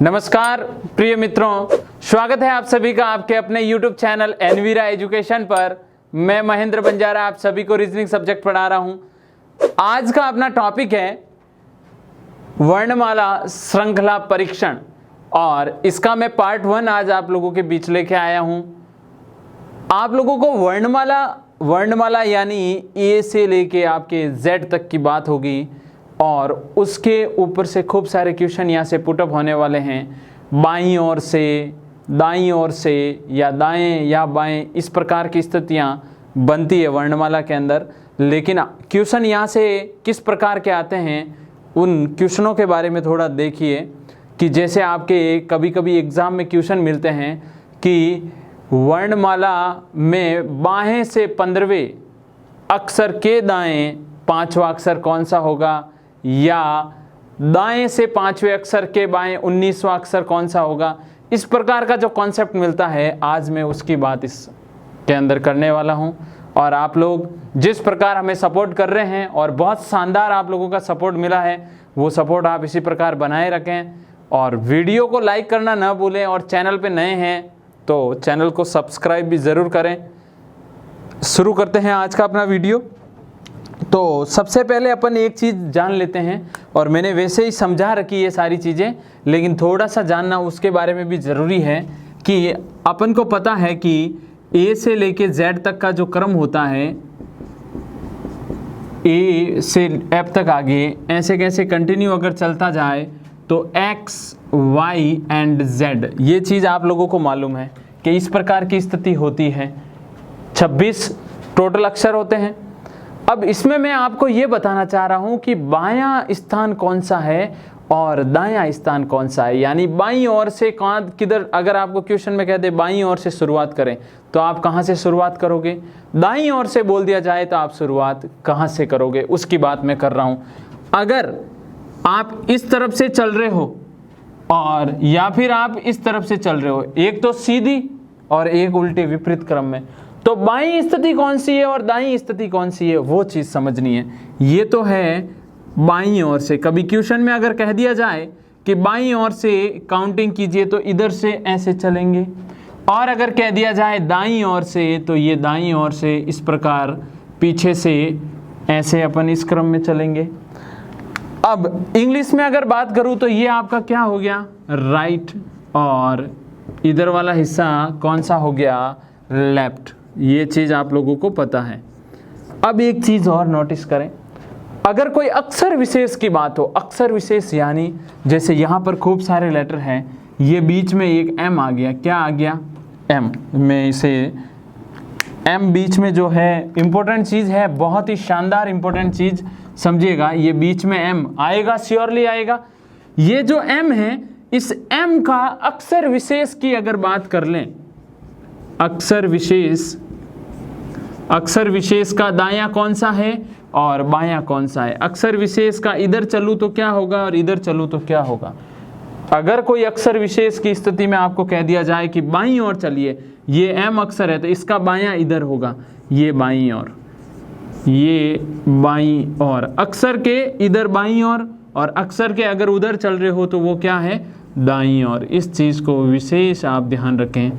नमस्कार प्रिय मित्रों, स्वागत है आप सभी का आपके अपने YouTube चैनल एनवीरा एजुकेशन पर। मैं महेंद्र बंजारा आप सभी को रीजनिंग सब्जेक्ट पढ़ा रहा हूं। आज का अपना टॉपिक है वर्णमाला श्रृंखला परीक्षण और इसका मैं पार्ट 1 आज आप लोगों के बीच लेके आया हूं। आप लोगों को वर्णमाला यानी ए से लेके आपके Z तक की बात होगी और उसके ऊपर से खूब सारे क्वेश्चन यहाँ से पुटअप होने वाले हैं। बाईं ओर से, दाईं ओर से या दाएं या बाएं, इस प्रकार की स्थितियाँ बनती है वर्णमाला के अंदर। लेकिन क्वेश्चन यहाँ से किस प्रकार के आते हैं उन क्वेश्चनों के बारे में थोड़ा देखिए कि जैसे आपके कभी कभी एग्ज़ाम में क्वेश्चन मिलते हैं कि वर्णमाला में बाहें से 15वें अक्षर के दाएं 5वां अक्षर कौन सा होगा, या दाएं से 5वें अक्षर के बाएं 19वां अक्षर कौन सा होगा। इस प्रकार का जो कॉन्सेप्ट मिलता है आज मैं उसकी बात इसके अंदर करने वाला हूं। और आप लोग जिस प्रकार हमें सपोर्ट कर रहे हैं और बहुत शानदार आप लोगों का सपोर्ट मिला है, वो सपोर्ट आप इसी प्रकार बनाए रखें और वीडियो को लाइक करना ना भूलें। और चैनल पे नए हैं तो चैनल को सब्सक्राइब भी ज़रूर करें। शुरू करते हैं आज का अपना वीडियो। तो सबसे पहले अपन एक चीज़ जान लेते हैं, और मैंने वैसे ही समझा रखी ये सारी चीज़ें, लेकिन थोड़ा सा जानना उसके बारे में भी ज़रूरी है कि अपन को पता है कि ए से लेके Z तक का जो क्रम होता है, ए से F तक आगे ऐसे कैसे कंटिन्यू अगर चलता जाए तो X, Y एंड Z, ये चीज़ आप लोगों को मालूम है कि इस प्रकार की स्थिति होती है। 26 टोटल अक्षर होते हैं। अब इसमें मैं आपको ये बताना चाह रहा हूँ कि बायां स्थान कौन सा है और दायां स्थान कौन सा है। यानी बाईं ओर से किधर, अगर आपको क्वेश्चन में कहते बाईं ओर से शुरुआत करें तो आप कहाँ से शुरुआत करोगे, दाईं ओर से बोल दिया जाए तो आप शुरुआत कहाँ से करोगे, उसकी बात मैं कर रहा हूँ। अगर आप इस तरफ से चल रहे हो और या फिर आप इस तरफ से चल रहे हो, एक तो सीधी और एक उल्टे विपरीत क्रम में, तो बाईं स्थिति कौन सी है और दाईं स्थिति कौन सी है वो चीज़ समझनी है। ये तो है बाईं ओर से। कभी क्वेश्चन में अगर कह दिया जाए कि बाईं ओर से काउंटिंग कीजिए तो इधर से ऐसे चलेंगे, और अगर कह दिया जाए दाईं ओर से तो ये दाईं ओर से इस प्रकार पीछे से ऐसे अपन इस क्रम में चलेंगे। अब इंग्लिश में अगर बात करूँ तो ये आपका क्या हो गया, राइट, और इधर वाला हिस्सा कौन सा हो गया, लेफ्ट। ये चीज़ आप लोगों को पता है। अब एक चीज़ और नोटिस करें, अगर कोई अक्षर विशेष की बात हो, अक्षर विशेष यानी जैसे यहाँ पर खूब सारे लेटर हैं, ये बीच में एक M आ गया, क्या आ गया, M। मैं इसे M बीच में जो है इम्पोर्टेंट चीज़ है, बहुत ही शानदार इम्पोर्टेंट चीज़ समझिएगा। ये बीच में M आएगा, श्योरली आएगा। ये जो M है, इस M का अक्षर विशेष की अगर बात कर लें, अक्षर विशेष का दायां कौन सा है और बायां कौन सा है। अक्षर विशेष का इधर चलूँ तो क्या होगा और इधर चलूँ तो क्या होगा। अगर कोई अक्षर विशेष की स्थिति में आपको कह दिया जाए कि बाईं ओर चलिए, ये M अक्षर है तो इसका बायां इधर होगा, ये बाईं ओर, ये बाईं ओर, अक्षर के इधर बाईं ओर, और अक्षर के अगर उधर चल रहे हो तो वो क्या है, दाईं ओर। इस चीज़ को विशेष आप ध्यान रखें।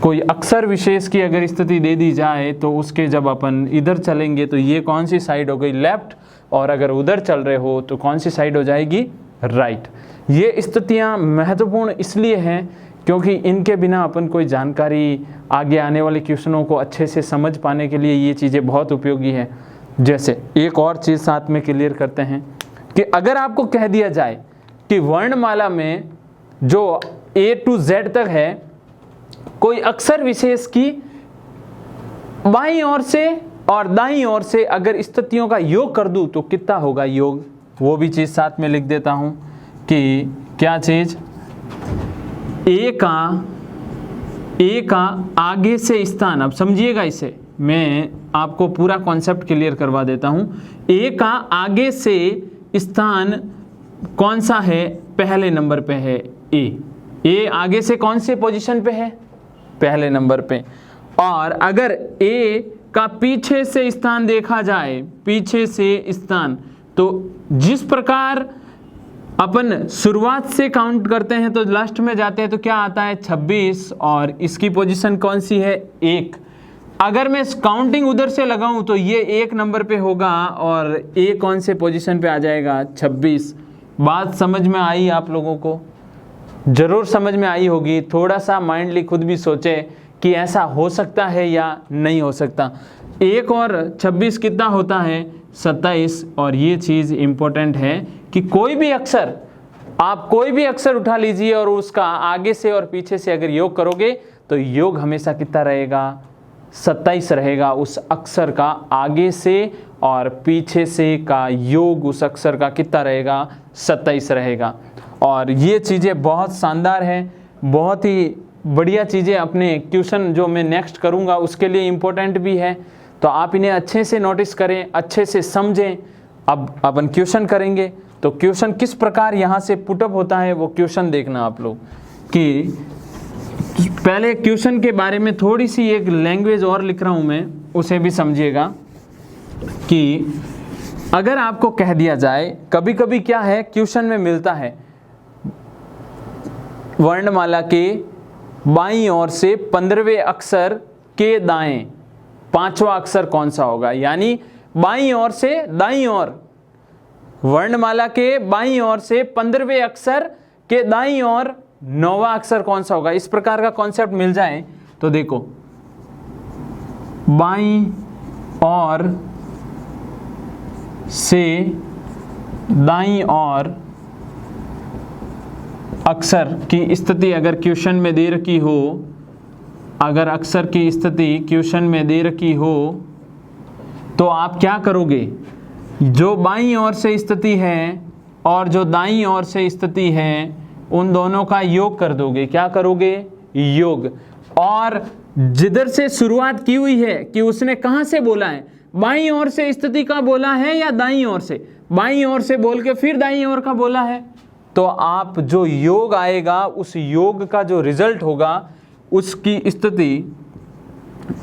कोई अक्षर विशेष की अगर स्थिति दे दी जाए तो उसके जब अपन इधर चलेंगे तो ये कौन सी साइड हो गई, लेफ्ट, और अगर उधर चल रहे हो तो कौन सी साइड हो जाएगी, राइट। ये स्थितियाँ महत्वपूर्ण इसलिए हैं क्योंकि इनके बिना अपन कोई जानकारी आगे आने वाले क्वेश्चनों को अच्छे से समझ पाने के लिए ये चीज़ें बहुत उपयोगी हैं। जैसे एक और चीज़ साथ में क्लियर करते हैं कि अगर आपको कह दिया जाए कि वर्णमाला में जो A to Z तक है, कोई अक्षर विशेष की बाईं ओर से और दाईं ओर से अगर स्थितियों का योग कर दूं तो कितना होगा योग, वो भी चीज़ साथ में लिख देता हूं कि क्या चीज़, ए का आगे से स्थान। अब समझिएगा, इसे मैं आपको पूरा कॉन्सेप्ट क्लियर करवा देता हूं। ए का आगे से स्थान कौन सा है, पहले नंबर पे है ए आगे से कौन से पोजीशन पे है, पहले नंबर पे। और अगर ए का पीछे से स्थान देखा जाए, पीछे से स्थान, तो जिस प्रकार अपन शुरुआत से काउंट करते हैं तो लास्ट में जाते हैं तो क्या आता है 26 और इसकी पोजीशन कौन सी है 1। अगर मैं काउंटिंग उधर से लगाऊं तो ये 1 नंबर पे होगा और ए कौन से पोजीशन पे आ जाएगा 26। बात समझ में आई आप लोगों को? जरूर समझ में आई होगी। थोड़ा सा माइंडली खुद भी सोचे कि ऐसा हो सकता है या नहीं हो सकता। 1 और 26 कितना होता है 27। और ये चीज़ इम्पोर्टेंट है कि कोई भी अक्षर, आप कोई भी अक्षर उठा लीजिए और उसका आगे से और पीछे से अगर योग करोगे तो योग हमेशा कितना रहेगा 27 रहेगा। उस अक्षर का आगे से और पीछे से का योग उस अक्षर का कितना रहेगा 27 रहेगा। और ये चीज़ें बहुत शानदार हैं, बहुत ही बढ़िया चीज़ें अपने क्वेश्चन जो मैं नेक्स्ट करूँगा उसके लिए इम्पोर्टेंट भी है। तो आप इन्हें अच्छे से नोटिस करें, अच्छे से समझें। अब अपन क्वेश्चन करेंगे तो क्वेश्चन किस प्रकार यहाँ से पुटअप होता है वो क्वेश्चन देखना आप लोग। कि पहले क्वेश्चन के बारे में थोड़ी सी एक लैंग्वेज और लिख रहा हूँ मैं, उसे भी समझिएगा। कि अगर आपको कह दिया जाए, कभी कभी क्या है क्वेश्चन में मिलता है वर्णमाला के बाईं ओर से 15वें अक्षर के दाएं 5वां अक्षर कौन सा होगा। यानी बाईं ओर से दाईं ओर, वर्णमाला के बाईं ओर से 15वें अक्षर के दाईं ओर 9वां अक्षर कौन सा होगा। इस प्रकार का कॉन्सेप्ट मिल जाए तो देखो, बाईं ओर से दाईं ओर अक्षर की स्थिति अगर क्वेश्चन में दे रखी हो, अगर अक्षर की स्थिति क्वेश्चन में दे रखी हो तो आप क्या करोगे, जो बाईं ओर से स्थिति है और जो दाईं ओर से स्थिति है उन दोनों का योग कर दोगे। क्या करोगे, योग। और जिधर से शुरुआत की हुई है कि उसने कहाँ से बोला है, बाईं ओर से स्थिति का बोला है या दाईं ओर से, बाईं ओर से बोल के फिर दाईं ओर का बोला है, तो आप जो योग आएगा उस योग का जो रिजल्ट होगा उसकी स्थिति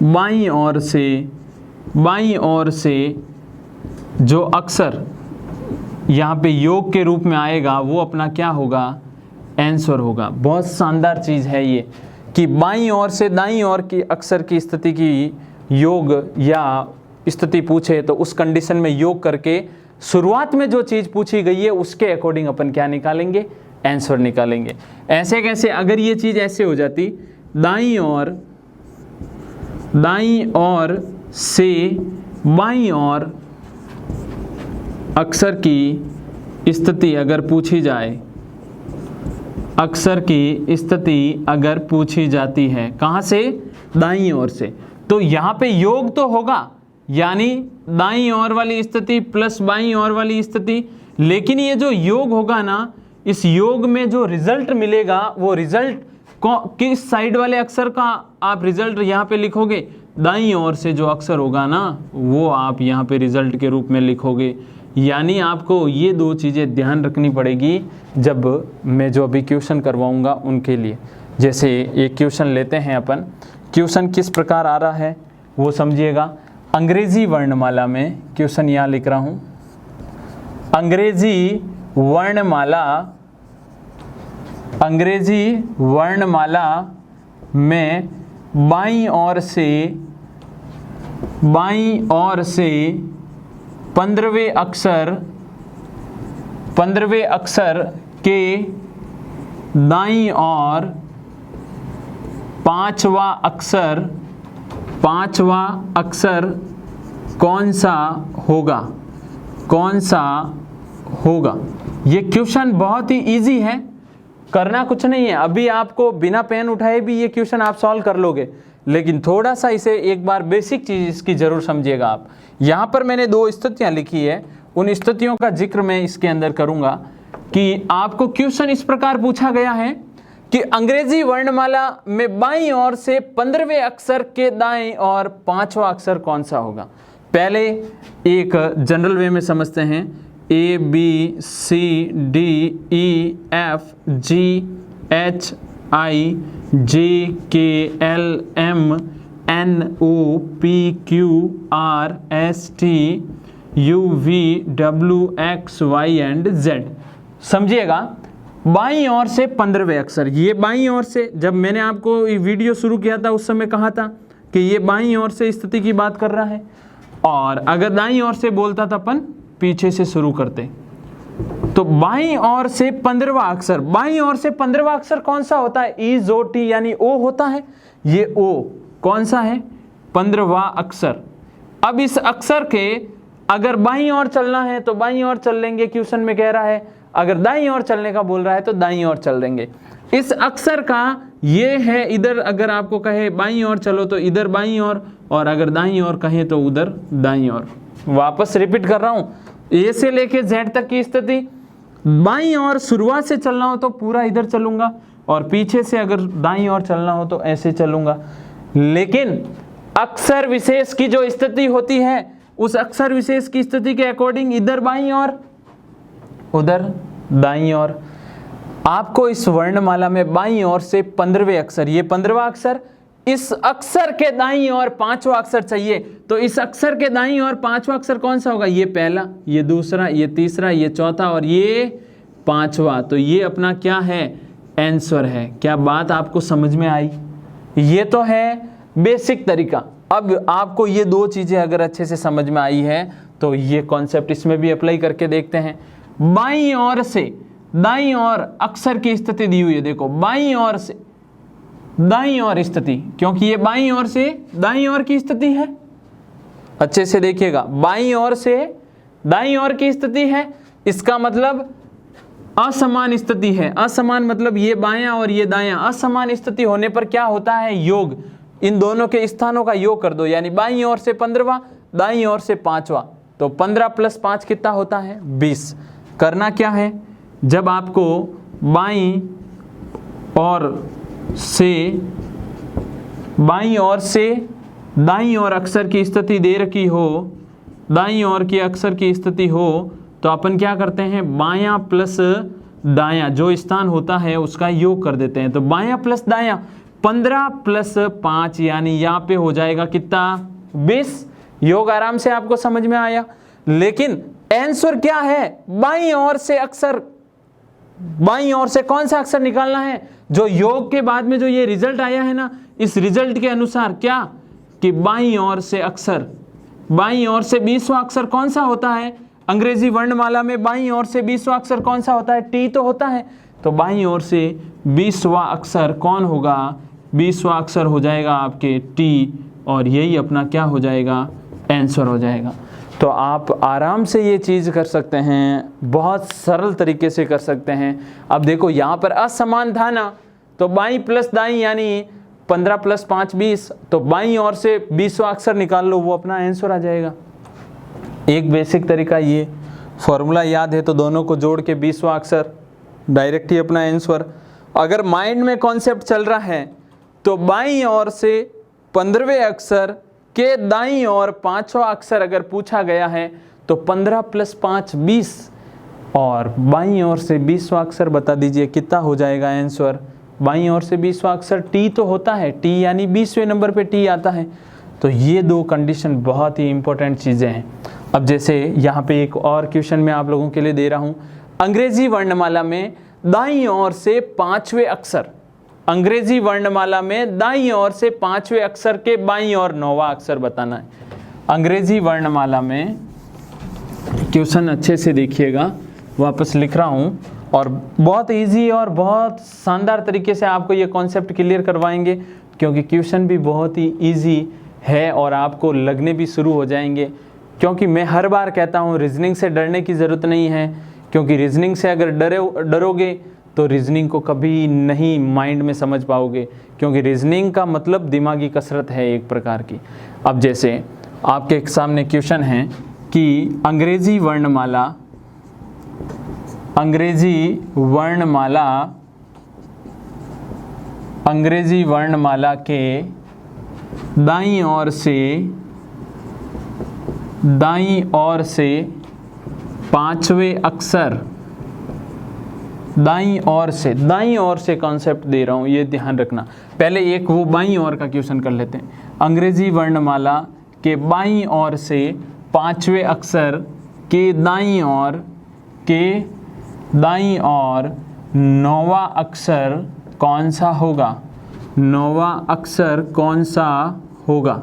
बाईं ओर से जो अक्षर यहाँ पे योग के रूप में आएगा वो अपना क्या होगा, आंसर होगा। बहुत शानदार चीज़ है ये कि बाईं ओर से दाईं ओर की अक्षर की स्थिति की योग या स्थिति पूछे तो उस कंडीशन में योग करके शुरुआत में जो चीज़ पूछी गई है उसके अकॉर्डिंग अपन क्या निकालेंगे, आंसर निकालेंगे। ऐसे कैसे, अगर ये चीज़ ऐसे हो जाती, दाईं ओर से बाईं ओर अक्षर की स्थिति अगर पूछी जाए, अक्षर की स्थिति अगर पूछी जाती है कहाँ से, दाईं ओर से, तो यहाँ पे योग तो होगा, यानी दाईं ओर वाली स्थिति प्लस बाईं ओर वाली स्थिति। लेकिन ये जो योग होगा ना, इस योग में जो रिजल्ट मिलेगा वो रिजल्ट किस साइड वाले अक्षर का आप रिजल्ट यहाँ पे लिखोगे, दाईं ओर से जो अक्षर होगा ना वो आप यहाँ पे रिजल्ट के रूप में लिखोगे। यानी आपको ये दो चीज़ें ध्यान रखनी पड़ेगी जब मैं जो अभी क्वेश्चन करवाऊँगा उनके लिए। जैसे एक क्वेश्चन लेते हैं अपन, क्वेश्चन किस प्रकार आ रहा है वो समझिएगा। अंग्रेजी वर्णमाला में क्वेश्चन यहाँ लिख रहा हूँ, अंग्रेजी वर्णमाला में बाईं ओर से 15वें अक्षर के दाईं ओर 5वां अक्षर कौन सा होगा। ये क्वेश्चन बहुत ही इजी है, करना कुछ नहीं है। अभी आपको बिना पेन उठाए भी ये क्वेश्चन आप सॉल्व कर लोगे, लेकिन थोड़ा सा इसे एक बार बेसिक चीज़ इसकी ज़रूर समझिएगा आप। यहाँ पर मैंने 2 स्थितियाँ लिखी है, उन स्थितियों का जिक्र मैं इसके अंदर करूँगा कि आपको क्वेश्चन इस प्रकार पूछा गया है कि अंग्रेजी वर्णमाला में बाईं ओर से 15वें अक्षर के दाएं और 5वां अक्षर कौन सा होगा। पहले एक जनरल वे में समझते हैं, A B C D E F G H I J K L M N O P Q R S T U V W X Y and Z। समझिएगा, बाईं ओर से 15वें अक्षर, ये बाईं ओर से, जब मैंने आपको ये वीडियो शुरू किया था उस समय कहा था कि ये बाईं ओर से स्थिति की बात कर रहा है, और अगर दाईं ओर से बोलता था अपन पीछे से शुरू करते। तो बाईं ओर से 15वां अक्षर, बाईं ओर से 15वां अक्षर कौन सा होता है? ई जो टी यानी ओ होता है। ये ओ कौन सा है? 15वां अक्षर। अब इस अक्षर के अगर बाईं ओर चलना है तो बाईं ओर चल लेंगे, क्वेश्चन में कह रहा है। अगर दाईं ओर चलने का बोल रहा है तो दाईं ओर चल लेंगे। इस अक्षर का ये है इधर, अगर आपको कहे बाईं ओर चलो तो इधर बाईं ओर, और अगर दाईं ओर कहे तो उधर दाईं ओर। वापस रिपीट कर रहा हूं, ए से लेके जेड तक की स्थिति, बाईं ओर शुरुआत से चलना हो तो पूरा इधर चलूंगा, और पीछे से अगर दाईं ओर चलना हो तो ऐसे चलूंगा। लेकिन अक्षर विशेष की जो स्थिति होती है, उस अक्षर विशेष की स्थिति के अकॉर्डिंग इधर बाईं ओर उधर दाईं ओर। आपको इस वर्णमाला में बाईं ओर से 15वें अक्षर, ये 15वां अक्षर, इस अक्षर के दाईं ओर 5वां अक्षर चाहिए। तो इस अक्षर के दाईं ओर 5वां अक्षर कौन सा होगा? ये पहला, ये दूसरा, ये तीसरा, ये चौथा और ये 5वां। तो ये अपना क्या है? आंसर है। क्या बात आपको समझ में आई? ये तो है बेसिक तरीका। अब आपको ये दो चीजें अगर अच्छे से समझ में आई है तो ये कॉन्सेप्ट इसमें भी अप्लाई करके देखते हैं। बाईं ओर से दाईं ओर अक्षर की स्थिति दी हुई है, देखो बाईं ओर से दाईं ओर स्थिति, क्योंकि ये बाईं ओर से दाईं ओर की स्थिति है। अच्छे से देखिएगा, बाईं ओर से दाईं ओर की स्थिति है, इसका मतलब असमान स्थिति है। असमान मतलब ये बायां और ये दायां। असमान स्थिति होने पर क्या होता है? योग। इन दोनों के स्थानों का योग कर दो, यानी बाईं ओर से 15वां, दाईं ओर से 5वां। तो 15 + 5 कितना होता है? 20। करना क्या है? जब आपको बाईं ओर से दाईं ओर अक्षर की स्थिति दे रखी हो, दाईं ओर की अक्षर की स्थिति हो, तो अपन क्या करते हैं? बायां प्लस दायां जो स्थान होता है उसका योग कर देते हैं। तो बायां प्लस दायां, 15 + 5 यानी यहाँ पे हो जाएगा कितना? 20। योग आराम से आपको समझ में आया। लेकिन आंसर क्या है? बाईं ओर से अक्षर, बाईं ओर से कौन सा अक्षर निकालना है? जो योग के बाद में जो ये रिजल्ट आया है ना, इस रिजल्ट के अनुसार क्या कि बाईं ओर से अक्षर, बाईं ओर से 20वां अक्षर कौन सा होता है? अंग्रेजी वर्णमाला में बाईं ओर से 20वां अक्षर कौन सा होता है? टी तो होता है। तो बाईं ओर से 20वां अक्षर कौन होगा? 20वां अक्षर हो जाएगा आपके टी, और यही अपना क्या हो जाएगा? आंसर हो जाएगा। तो आप आराम से ये चीज़ कर सकते हैं, बहुत सरल तरीके से कर सकते हैं। अब देखो यहाँ पर असमान था ना, तो बाईं प्लस दाईं यानी 15 + 5 20, तो बाईं ओर से 20वां अक्षर निकाल लो, वो अपना आंसर आ जाएगा। एक बेसिक तरीका ये, फॉर्मूला याद है तो दोनों को जोड़ के 20वां अक्षर, डायरेक्ट ही अपना आंसर। अगर माइंड में कॉन्सेप्ट चल रहा है तो बाईं ओर से 15वें अक्षर के दाईं ओर 5वां अक्षर अगर पूछा गया है तो 15 + 5 20, और बाईं ओर से 20वां अक्षर बता दीजिए कितना हो जाएगा आंसर। बाईं ओर से 20वां अक्षर टी तो होता है, टी यानी 20वें नंबर पे टी आता है। तो ये दो कंडीशन बहुत ही इंपॉर्टेंट चीज़ें हैं। अब जैसे यहाँ पे एक और क्वेश्चन मैं आप लोगों के लिए दे रहा हूँ। अंग्रेजी वर्णमाला में दाईं ओर से 5वें अक्षर, अंग्रेजी वर्णमाला में दाईं ओर से 5वें अक्षर के बाईं ओर 9वां अक्षर बताना है। अंग्रेजी वर्णमाला में क्वेश्चन अच्छे से देखिएगा, वापस लिख रहा हूँ, और बहुत इजी और बहुत शानदार तरीके से आपको ये कॉन्सेप्ट क्लियर करवाएंगे, क्योंकि क्वेश्चन भी बहुत ही इजी है और आपको लगने भी शुरू हो जाएंगे। क्योंकि मैं हर बार कहता हूँ रीजनिंग से डरने की ज़रूरत नहीं है, क्योंकि रीजनिंग से अगर डरोगे तो रीजनिंग को कभी नहीं माइंड में समझ पाओगे, क्योंकि रीजनिंग का मतलब दिमागी कसरत है एक प्रकार की। अब जैसे आपके सामने क्वेश्चन है कि अंग्रेजी वर्णमाला के दाईं ओर से 5वें अक्षर, दाईं ओर से कॉन्सेप्ट दे रहा हूँ, ये ध्यान रखना। पहले एक वो बाईं ओर का क्वेश्चन कर लेते हैं। अंग्रेजी वर्णमाला के बाईं ओर से 5वें अक्षर के दाईं ओर के दाईं ओर नौवां अक्षर कौन सा होगा? नौवां अक्षर कौन सा होगा?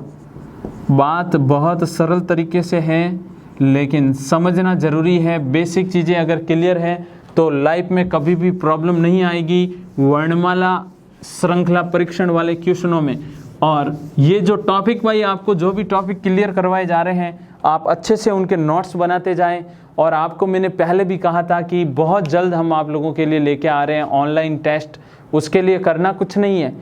बात बहुत सरल तरीके से है, लेकिन समझना ज़रूरी है। बेसिक चीज़ें अगर क्लियर है तो लाइफ में कभी भी प्रॉब्लम नहीं आएगी वर्णमाला श्रृंखला परीक्षण वाले क्वेश्चनों में। और ये जो टॉपिक भाई आपको जो भी टॉपिक क्लियर करवाए जा रहे हैं, आप अच्छे से उनके नोट्स बनाते जाएं। और आपको मैंने पहले भी कहा था कि बहुत जल्द हम आप लोगों के लिए लेके आ रहे हैं ऑनलाइन टेस्ट। उसके लिए करना कुछ नहीं है,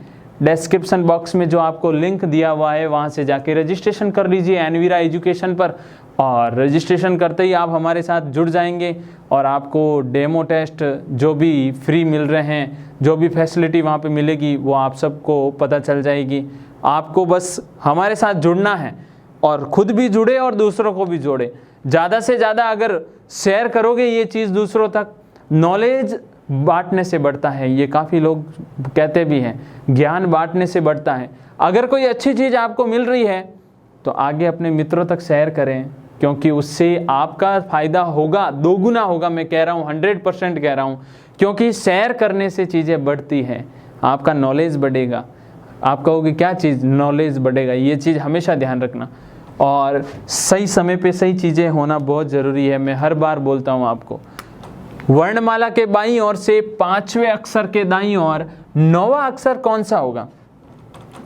डिस्क्रिप्शन बॉक्स में जो आपको लिंक दिया हुआ है वहाँ से जाके रजिस्ट्रेशन कर लीजिए एनवीरा एजुकेशन पर। और रजिस्ट्रेशन करते ही आप हमारे साथ जुड़ जाएंगे और आपको डेमो टेस्ट जो भी फ्री मिल रहे हैं, जो भी फैसिलिटी वहाँ पे मिलेगी वो आप सबको पता चल जाएगी। आपको बस हमारे साथ जुड़ना है और ख़ुद भी जुड़े और दूसरों को भी जोड़े। ज़्यादा से ज़्यादा अगर शेयर करोगे ये चीज़ दूसरों तक, नॉलेज बांटने से बढ़ता है। ये काफ़ी लोग कहते भी हैं ज्ञान बांटने से बढ़ता है। अगर कोई अच्छी चीज़ आपको मिल रही है तो आगे अपने मित्रों तक शेयर करें, क्योंकि उससे आपका फ़ायदा होगा, दोगुना होगा। मैं कह रहा हूँ 100% कह रहा हूँ, क्योंकि शेयर करने से चीज़ें बढ़ती हैं, आपका नॉलेज बढ़ेगा। आप कहोगे क्या चीज़? नॉलेज बढ़ेगा। ये चीज़ हमेशा ध्यान रखना। और सही समय पे सही चीज़ें होना बहुत ज़रूरी है। मैं हर बार बोलता हूँ आपको, वर्णमाला के बाईं ओर से 5वें अक्षर के दाईं ओर 9वां अक्षर कौन सा होगा?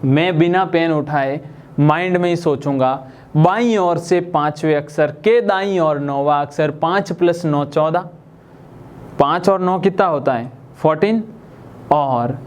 मैं बिना पेन उठाए माइंड में ही सोचूंगा। बाईं ओर से 5वें अक्षर के दाईं ओर 9वां अक्षर, 5 + 9 14। 5 और 9 कितना होता है? 14। और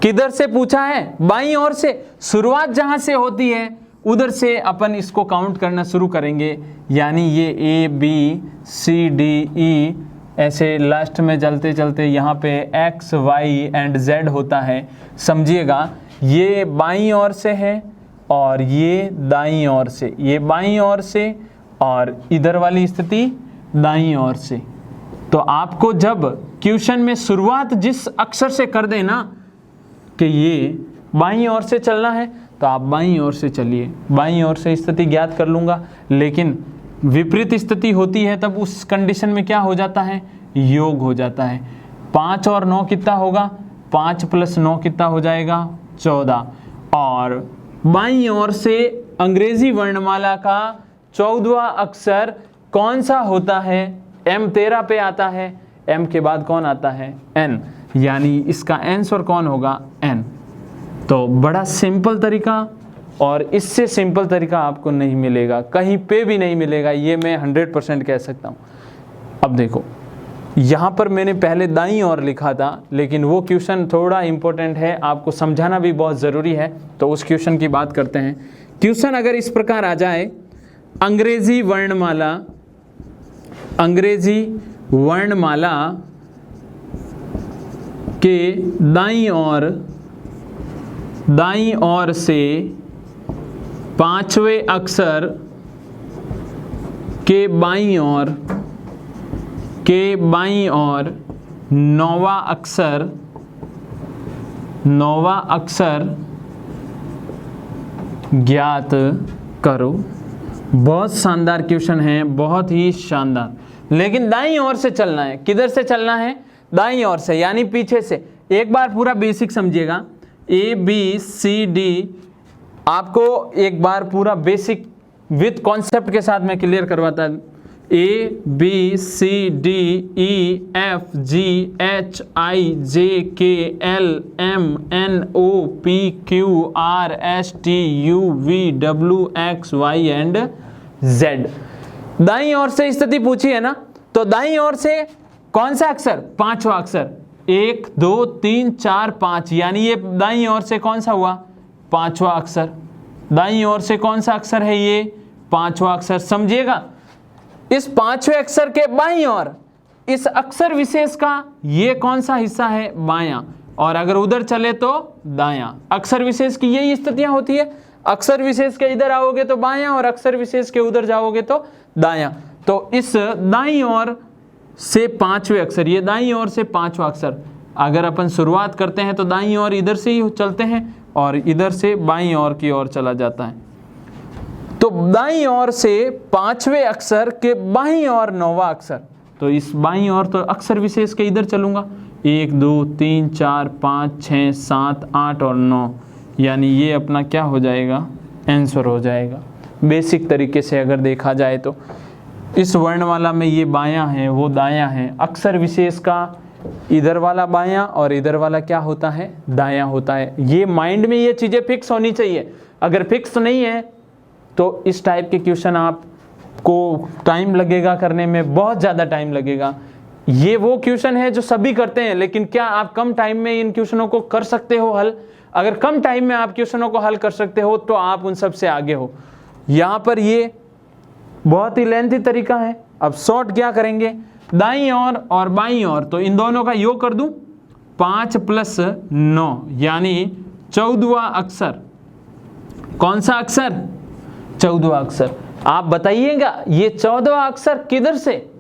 किधर से पूछा है? बाईं ओर से। शुरुआत जहां से होती है उधर से अपन इसको काउंट करना शुरू करेंगे। यानी ये ABCDE ऐसे लास्ट में चलते चलते यहाँ पे X Y एंड Z होता है। समझिएगा, ये बाईं ओर से है और ये दाईं ओर से, ये बाईं ओर से और इधर वाली स्थिति दाईं ओर से। तो आपको जब क्वेश्चन में शुरुआत जिस अक्षर से कर देना कि ये बाईं ओर से चलना है तो आप बाईं ओर से चलिए। बाईं ओर से स्थिति ज्ञात कर लूँगा, लेकिन विपरीत स्थिति होती है तब उस कंडीशन में क्या हो जाता है? योग हो जाता है। 5 और 9 कितना होगा? 5 + 9 कितना हो जाएगा? 14। और बाईं ओर से अंग्रेजी वर्णमाला का 14वां अक्षर कौन सा होता है? M 13 पे आता है। M के बाद कौन आता है? N। यानी इसका आंसर कौन होगा? N। तो बड़ा सिंपल तरीका, और इससे सिंपल तरीका आपको नहीं मिलेगा, कहीं पे भी नहीं मिलेगा, ये मैं 100% कह सकता हूँ। अब देखो, यहाँ पर मैंने पहले दाईं ओर लिखा था, लेकिन वो क्वेश्चन थोड़ा इम्पोर्टेंट है, आपको समझाना भी बहुत ज़रूरी है। तो उस क्वेश्चन की बात करते हैं। क्वेश्चन अगर इस प्रकार आ जाए, अंग्रेजी वर्णमाला के दाईं ओर से 5वें अक्षर के बाईं ओर 9वां अक्षर ज्ञात करो। बहुत शानदार क्वेश्चन है, बहुत ही शानदार। लेकिन दाईं ओर से चलना है। किधर से चलना है? दाईं ओर से, यानी पीछे से। एक बार पूरा बेसिक समझिएगा। ABCD आपको एक बार पूरा बेसिक विद कॉन्सेप्ट के साथ मैं क्लियर करवाता हूँ। ABCDEFGHIJKLMNOPQRSTUVWXY and Z। दाईं ओर से स्थिति पूछी है ना, तो दाईं ओर से कौन सा अक्षर? 5वां अक्षर। 1 2 3 4 5, यानी ये दाईं ओर से कौन सा हुआ? 5वां अक्षर। दाईं ओर से कौन सा अक्षर है? ये 5वां अक्षर। समझिएगा, इस 5वें अक्षर के बाईं ओर इस अक्षर विशेष का ये कौन सा हिस्सा है? बायां। और अगर उधर चले तो दायां। अक्षर विशेष की यही स्थितियां होती है। अक्षर विशेष के इधर आओगे तो बायां, और अक्षर विशेष के उधर जाओगे तो दायां। तो इस दाईं ओर से 5वें अक्षर, ये दाईं ओर से 5वां अक्षर, अगर अपन शुरुआत करते हैं तो दाईं ओर इधर से ही चलते हैं और इधर से बाईं ओर की ओर चला जाता है। तो दाईं ओर से 5वें अक्षर के बाईं ओर 9वां अक्षर, तो इस बाईं ओर तो अक्षर विशेष के इधर चलूँगा, 1 2 3 4 5 6 7 8 और 9, यानी ये अपना क्या हो जाएगा, आंसर हो जाएगा। बेसिक तरीके से अगर देखा जाए तो इस वर्णमाला में ये बायां है वो दायां है, अक्षर विशेष का इधर वाला बायां और इधर वाला क्या होता है, दायां होता है। ये माइंड में ये चीज़ें फिक्स होनी चाहिए। अगर फिक्स नहीं है तो इस टाइप के क्वेश्चन आपको टाइम लगेगा करने में, बहुत ज़्यादा टाइम लगेगा। ये वो क्वेश्चन है जो सभी करते हैं, लेकिन क्या आप कम टाइम में इन क्वेश्चनों को कर सकते हो हल? अगर कम टाइम में आप क्वेश्चनों को हल कर सकते हो तो आप उन सब से आगे हो। यहाँ पर ये बहुत ही लेंथी तरीका है। अब शॉर्ट क्या करेंगे, दाईं ओर और बाईं ओर, तो इन दोनों का योग कर दूं, 5 + 9 यानी 14वां अक्षर। कौन सा अक्षर, 14वां अक्षर। आप बताइएगा ये 14वां अक्षर किधर से,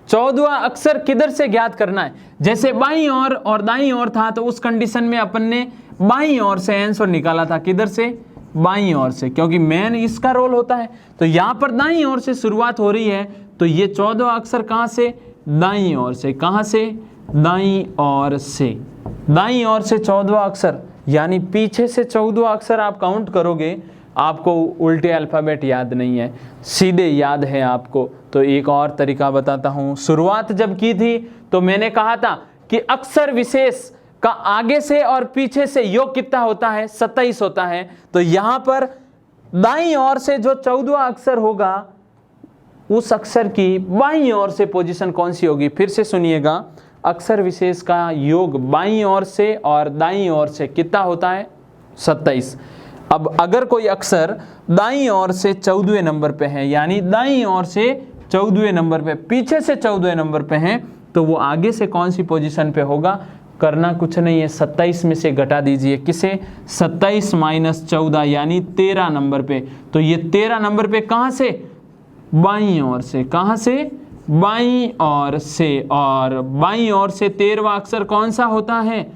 14वां अक्षर किधर से ज्ञात करना है। जैसे बाईं ओर और दाईं ओर था तो उस कंडीशन में अपन ने बाईं ओर से आंसर निकाला था, किधर से, बाईं ओर से, क्योंकि मेन इसका रोल होता है। तो यहाँ पर दाईं ओर से शुरुआत हो रही है, तो ये 14वां अक्षर कहाँ से, दाईं ओर से। कहाँ से, दाईं ओर से। दाईं ओर से 14वां अक्षर, यानी पीछे से 14वां अक्षर आप काउंट करोगे, आपको उल्टे अल्फ़ाबेट याद नहीं है, सीधे याद है आपको। तो एक और तरीका बताता हूँ। शुरुआत जब की थी तो मैंने कहा था कि अक्षर विशेष का आगे से और पीछे से योग कितना होता है, 27 होता है। तो यहाँ पर दाईं ओर से जो 14वां अक्षर होगा उस अक्षर की बाईं ओर से पोजीशन कौन सी होगी, फिर से सुनिएगा, अक्षर विशेष का योग बाईं ओर से और दाईं ओर से कितना होता है, 27। अब अगर कोई अक्षर दाईं ओर से 14वें नंबर पे है, यानी दाईं ओर से 14वें नंबर पे, पीछे से 14वें नंबर पे है, तो वो आगे से कौन सी पोजीशन पे होगा, करना कुछ नहीं है, 27 में से घटा दीजिए, किसे, 27 - 14 यानी 13 नंबर पे। तो ये 13 नंबर पे कहाँ से, बाईं ओर से। कहाँ से, बाईं ओर से। और बाईं ओर से 13वां अक्षर कौन सा होता है,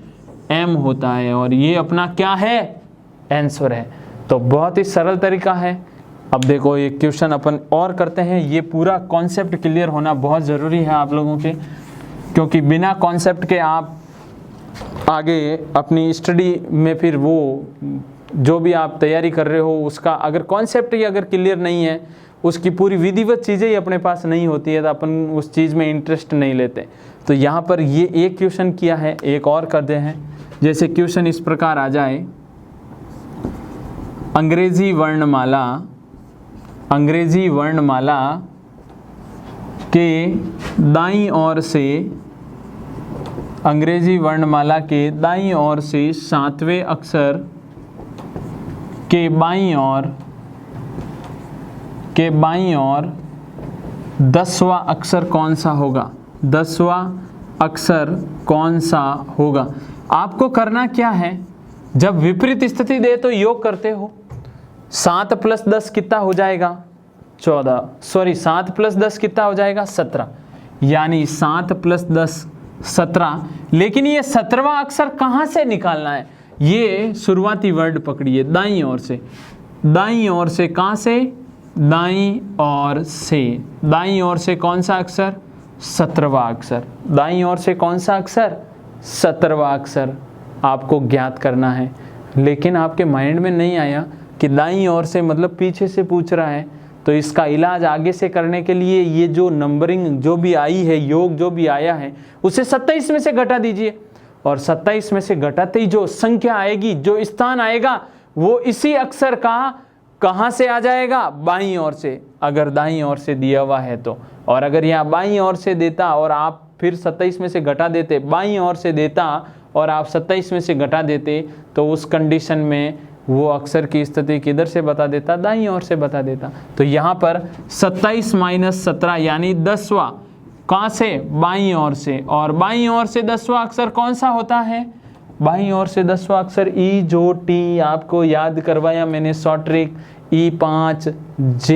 एम होता है, और ये अपना क्या है, आंसर है। तो बहुत ही सरल तरीका है। अब देखो एक क्वेश्चन अपन और करते हैं। ये पूरा कॉन्सेप्ट क्लियर होना बहुत ज़रूरी है आप लोगों के, क्योंकि बिना कॉन्सेप्ट के आप आगे अपनी स्टडी में फिर वो जो भी आप तैयारी कर रहे हो उसका अगर कॉन्सेप्ट ही अगर क्लियर नहीं है, उसकी पूरी विधिवत चीज़ें ही अपने पास नहीं होती है, तो अपन उस चीज़ में इंटरेस्ट नहीं लेते। तो यहाँ पर ये एक क्वेश्चन किया है, एक और करते हैं। जैसे क्वेश्चन इस प्रकार आ जाए, अंग्रेजी वर्णमाला के दाईं ओर से, अंग्रेजी वर्णमाला के दाईं ओर से 7वें अक्षर के बाईं ओर 10वां अक्षर कौन सा होगा, 10वां अक्षर कौन सा होगा। आपको करना क्या है, जब विपरीत स्थिति दे तो योग करते हो। 7 + 10 कितना हो जाएगा, 14, सॉरी 7 + 10 कितना हो जाएगा, 17, यानी 7 + 10 17। लेकिन ये 17वां अक्षर कहाँ से निकालना है, ये शुरुआती वर्ड पकड़िए, दाईं ओर से। दाईं ओर से कहाँ से, दाईं ओर से। दाईं ओर से कौन सा अक्षर, 17वां अक्षर। दाईं ओर से कौन सा अक्षर, 17वां अक्षर आपको ज्ञात करना है। लेकिन आपके माइंड में नहीं आया कि दाईं ओर से मतलब पीछे से पूछ रहा है, तो इसका इलाज आगे से करने के लिए ये जो नंबरिंग जो भी आई है, योग जो भी आया है, उसे 27 में से घटा दीजिए, और 27 में से घटाते ही जो संख्या आएगी, जो स्थान आएगा, वो इसी अक्षर का कहाँ से आ जाएगा, बाईं ओर से, अगर दाईं ओर से दिया हुआ है तो। और अगर यहाँ बाईं ओर से देता और आप फिर 27 में से घटा देते, बाईं ओर से देता और आप 27 में से घटा देते, तो उस कंडीशन में वो अक्षर की स्थिति किधर से बता देता, दाईं ओर से बता देता। तो यहाँ पर 27 - 17 यानी 10वां कहाँ से, बाईं ओर से। और बाईं ओर से 10वां अक्षर कौन सा होता है, बाईं ओर से 10वां अक्षर ई जो टी, आपको याद करवाया मैंने short trick, E5 J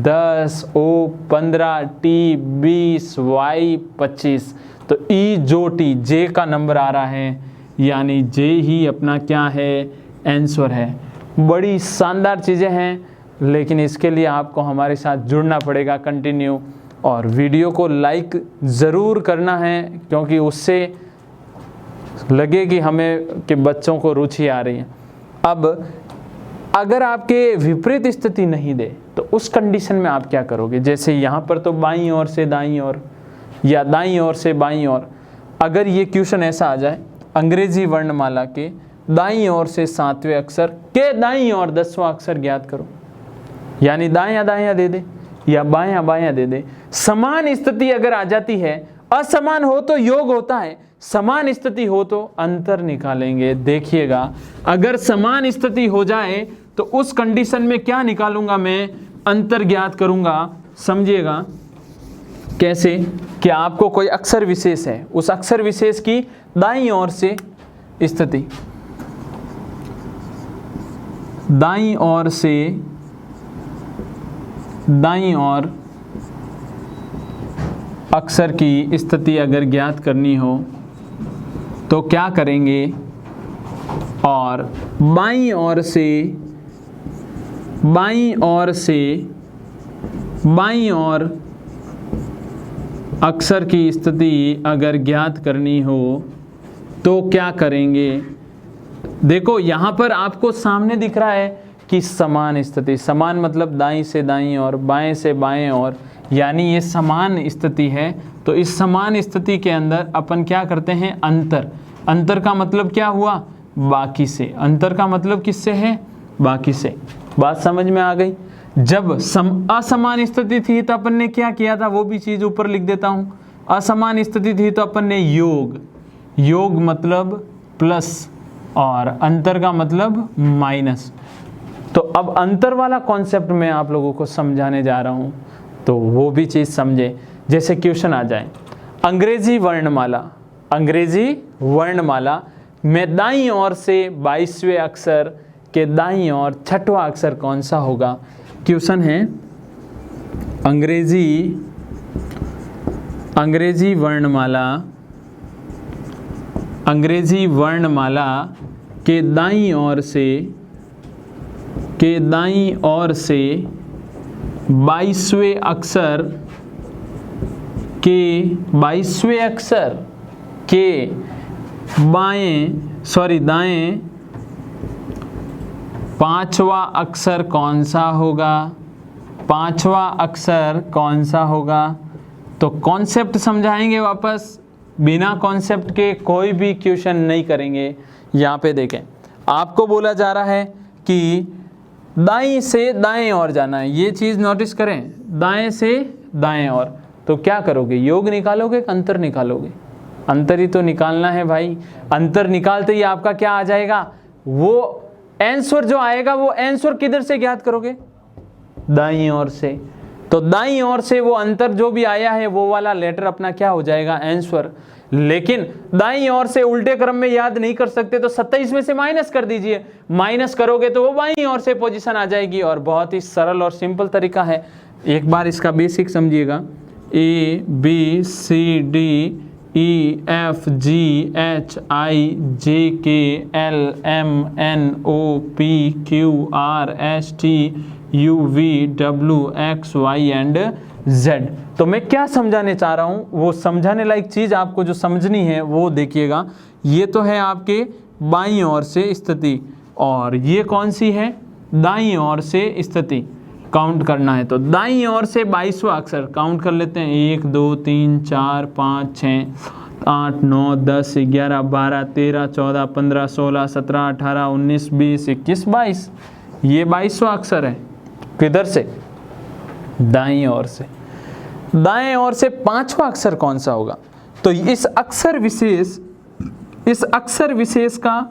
10 O 15 T 20 Y 25। तो E जो टी, J का नंबर आ रहा है, यानी J ही अपना क्या है, आंसर है। बड़ी शानदार चीज़ें हैं, लेकिन इसके लिए आपको हमारे साथ जुड़ना पड़ेगा कंटिन्यू, और वीडियो को लाइक ज़रूर करना है, क्योंकि उससे लगे कि हमें कि बच्चों को रुचि आ रही है। अब अगर आपके विपरीत स्थिति नहीं दे तो उस कंडीशन में आप क्या करोगे? जैसे यहाँ पर तो बाईं ओर से दाईं ओर या दाईं ओर से बाईं ओर, अगर ये क्वेश्चन ऐसा आ जाए, अंग्रेजी वर्णमाला के दाईं ओर से 7वें अक्षर के दाईं ओर 10वां अक्षर ज्ञात करो, यानी दायां दायां दे दे या बायां बायां दे दे। समान स्थिति अगर आ जाती है, असमान हो तो योग होता है, समान स्थिति हो तो अंतर निकालेंगे। देखिएगा, अगर समान स्थिति हो जाए तो उस कंडीशन में क्या निकालूंगा मैं? अंतर ज्ञात करूंगा। समझिएगा कैसे कि आपको कोई अक्षर विशेष है, उस अक्षर विशेष की दाईं ओर से स्थिति, दाईं ओर से दाईं ओर अक्षर की स्थिति अगर ज्ञात करनी हो तो क्या करेंगे? और बाईं ओर से बाईं ओर अक्षर की स्थिति अगर ज्ञात करनी हो तो क्या करेंगे? देखो यहाँ पर आपको सामने दिख रहा है कि समान स्थिति, समान मतलब दाईं से दाईं और बाएं से बाएं और, यानी ये समान स्थिति है। तो इस समान स्थिति के अंदर अपन क्या करते हैं? अंतर। अंतर का मतलब क्या हुआ? बाकी से। अंतर का मतलब किससे है? बाकी से। बात समझ में आ गई? जब असमान स्थिति थी तो अपन ने क्या किया था, वो भी चीज़ ऊपर लिख देता हूँ। असमान स्थिति थी तो अपन ने योग मतलब प्लस और अंतर का मतलब माइनस। तो अब अंतर वाला कॉन्सेप्ट मैं आप लोगों को समझाने जा रहा हूँ, तो वो भी चीज़ समझे। जैसे क्वेश्चन आ जाए, अंग्रेजी वर्णमाला में दाईं ओर से 22वें अक्षर के दाईं ओर 6वां अक्षर कौन सा होगा? क्वेश्चन है, अंग्रेजी वर्णमाला के दाईं ओर से 22वें अक्षर के दाएं 5वां अक्षर कौन सा होगा? 5वां अक्षर कौन सा होगा? तो कॉन्सेप्ट समझाएंगे वापस, बिना कॉन्सेप्ट के कोई भी क्वेश्चन नहीं करेंगे। यहाँ पे देखें, आपको बोला जा रहा है कि दाईं से दाएं ओर जाना है, ये चीज़ नोटिस करें, दाएं से दाएं ओर। तो क्या करोगे? योग निकालोगे कि अंतर निकालोगे? अंतर ही तो निकालना है भाई। अंतर निकालते ही आपका क्या आ जाएगा? वो आंसर जो आएगा वो आंसर किधर से ज्ञात करोगे? दाईं ओर से। तो दाईं ओर से वो अंतर जो भी आया है वो वाला लेटर अपना क्या हो जाएगा? आंसर। लेकिन दाईं ओर से उल्टे क्रम में याद नहीं कर सकते तो 27 में से माइनस कर दीजिए। माइनस करोगे तो वो बाईं ओर से पोजीशन आ जाएगी। और बहुत ही सरल और सिंपल तरीका है, एक बार इसका बेसिक समझिएगा। ABCDEFGHIJKLMNOPQRSTUVWXY and Z। तो मैं क्या समझाने चाह रहा हूँ, वो समझाने लायक चीज़ आपको जो समझनी है वो देखिएगा। ये तो है आपके बाईं ओर से स्थिति, और ये कौन सी है? दाईं ओर से स्थिति। काउंट करना है तो दाईं ओर से 22वां अक्षर काउंट कर लेते हैं। 1 2 3 4 5 6 8 9 10 11 12 13 14 15 16 17 18 19 20 21 22। ये 22वां अक्षर है। किधर से? दाईं ओर से। दाएं ओर से 5वां अक्षर कौन सा होगा? तो इस अक्षर विशेष का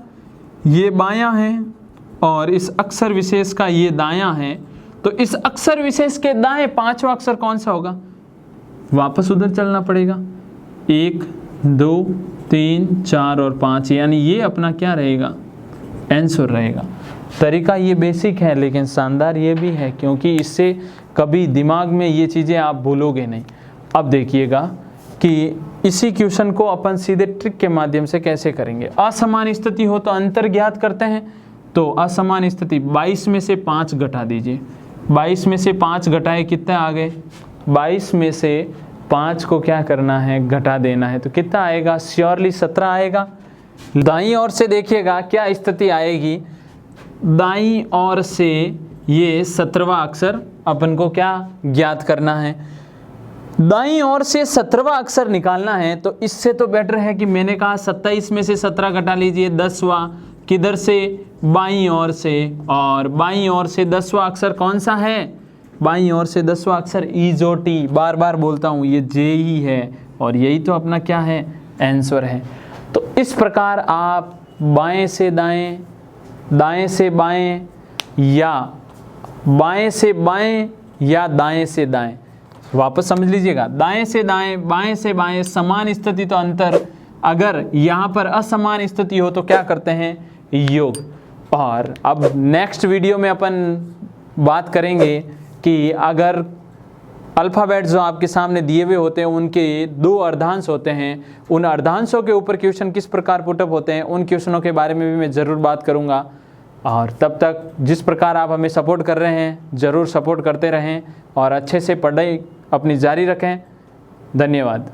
ये बायां है और इस अक्षर विशेष का ये दायां है। तो इस अक्षर विशेष के दाएं 5वां अक्षर कौन सा होगा? वापस उधर चलना पड़ेगा। 1 2 3 4 और 5, यानी ये अपना क्या रहेगा? आंसर रहेगा। तरीका ये बेसिक है, लेकिन शानदार ये भी है, क्योंकि इससे कभी दिमाग में ये चीज़ें आप भूलोगे नहीं। अब देखिएगा कि इसी क्वेश्चन को अपन सीधे ट्रिक के माध्यम से कैसे करेंगे। असमान स्थिति हो तो अंतर ज्ञात करते हैं। तो असमान स्थिति 22 में से 5 घटा दीजिए। 22 में से 5 घटाए कितने आ गए? 22 में से 5 को क्या करना है, घटा देना है। तो कितना आएगा, श्योरली 17 आएगा। दाईं ओर से देखिएगा क्या स्थिति आएगी, दाईं ओर से ये 17वां अक्षर अपन को क्या ज्ञात करना है, दाईं ओर से 17वां अक्षर निकालना है। तो इससे तो बेटर है कि मैंने कहा 27 में से 17 घटा लीजिए, 10वां किधर से, बाईं ओर से, और बाईं ओर से 10वां अक्षर कौन सा है, बाईं ओर से 10वां अक्षर ईजोटी, बार बार बोलता हूँ ये जे ही है, और यही तो अपना क्या है, आंसर है। तो इस प्रकार आप बाएं से दाएं, दाएं से बाएं, या बाएं से बाएं, या दाएं से दाएं, वापस समझ लीजिएगा, दाएं से दाएं, बाएं से बाएं, समान स्थिति तो अंतर, अगर यहाँ पर असमान स्थिति हो तो क्या करते हैं, योग। और अब नेक्स्ट वीडियो में अपन बात करेंगे कि अगर अल्फ़ाबेट जो आपके सामने दिए हुए होते हैं उनके 2 अर्धांश होते हैं, उन अर्धांशों के ऊपर क्वेश्चन किस प्रकार पुटअप होते हैं, उन क्वेश्चनों के बारे में भी मैं ज़रूर बात करूँगा। और तब तक जिस प्रकार आप हमें सपोर्ट कर रहे हैं ज़रूर सपोर्ट करते रहें और अच्छे से पढ़ाई अपनी जारी रखें। धन्यवाद।